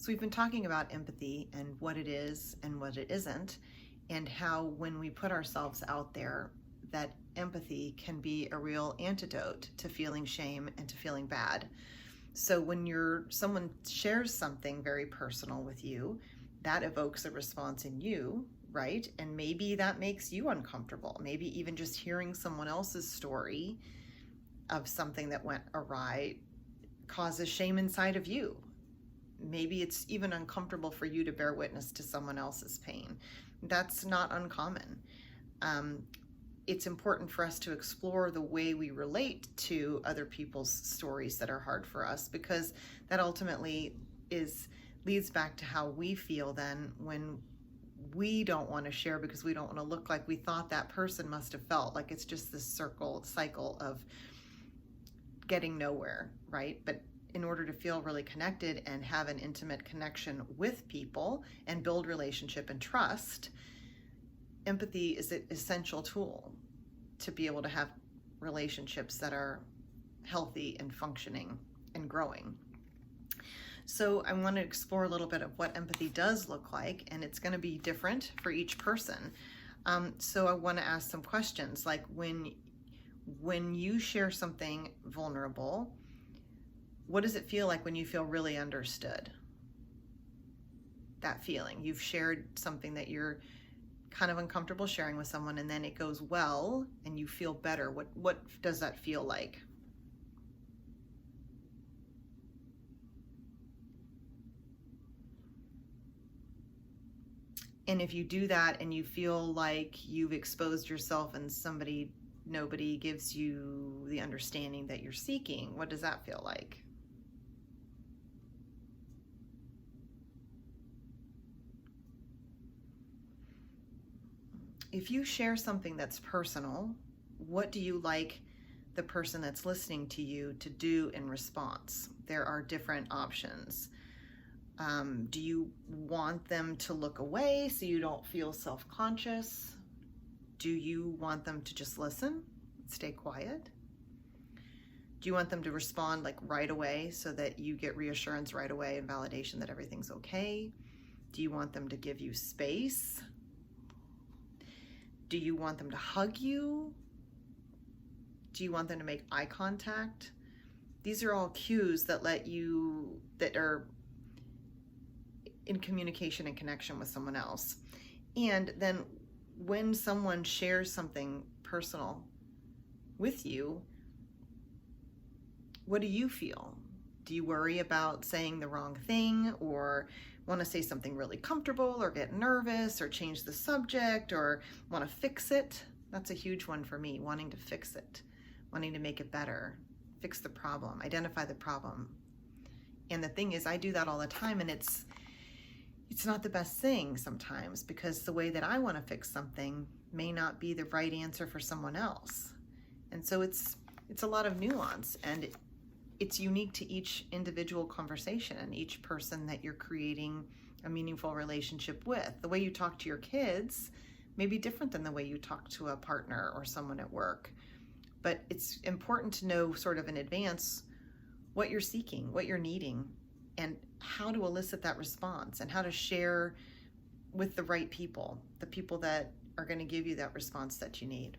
So we've been talking about empathy and what it is and what it isn't, and how when we put ourselves out there, that empathy can be a real antidote to feeling shame and to feeling bad. So when someone shares something very personal with you, that evokes a response in you, right? And maybe that makes you uncomfortable. Maybe even just hearing someone else's story of something that went awry causes shame inside of you. Maybe it's even uncomfortable for you to bear witness to someone else's pain. That's not uncommon. It's important for us to explore the way we relate to other people's stories that are hard for us, because that ultimately leads back to how we feel then when we don't want to share because we don't want to look like we thought that person must have felt. Like it's just this cycle of getting nowhere, right? But in order to feel really connected and have an intimate connection with people and build relationship and trust, empathy is an essential tool to be able to have relationships that are healthy and functioning and growing. So I want to explore a little bit of what empathy does look like, and it's going to be different for each person. So I want to ask some questions, like when you share something vulnerable, what does it feel like when you feel really understood? That feeling. You've shared something that you're kind of uncomfortable sharing with someone, and then it goes well and you feel better. What does that feel like? And if you do that and you feel like you've exposed yourself and nobody gives you the understanding that you're seeking, what does that feel like? If you share something that's personal, what do you like the person that's listening to you to do in response? There are different options. Do you want them to look away so you don't feel self-conscious? Do you want them to just listen, stay quiet? Do you want them to respond like right away so that you get reassurance right away and validation that everything's okay? Do you want them to give you space? Do you want them to hug you? Do you want them to make eye contact? These are all cues that are in communication and connection with someone else. And then when someone shares something personal with you, what do you feel? Do you worry about saying the wrong thing, or want to say something really comfortable, or get nervous, or change the subject, or want to fix it? That's a huge one for me, wanting to fix it, wanting to make it better, fix the problem, identify the problem. And the thing is, I do that all the time, and it's not the best thing sometimes, because the way that I want to fix something may not be the right answer for someone else. And so it's a lot of nuance, and it's unique to each individual conversation and each person that you're creating a meaningful relationship with. The way you talk to your kids may be different than the way you talk to a partner or someone at work. But it's important to know sort of in advance what you're seeking, what you're needing, and how to elicit that response, and how to share with the right people, the people that are going to give you that response that you need.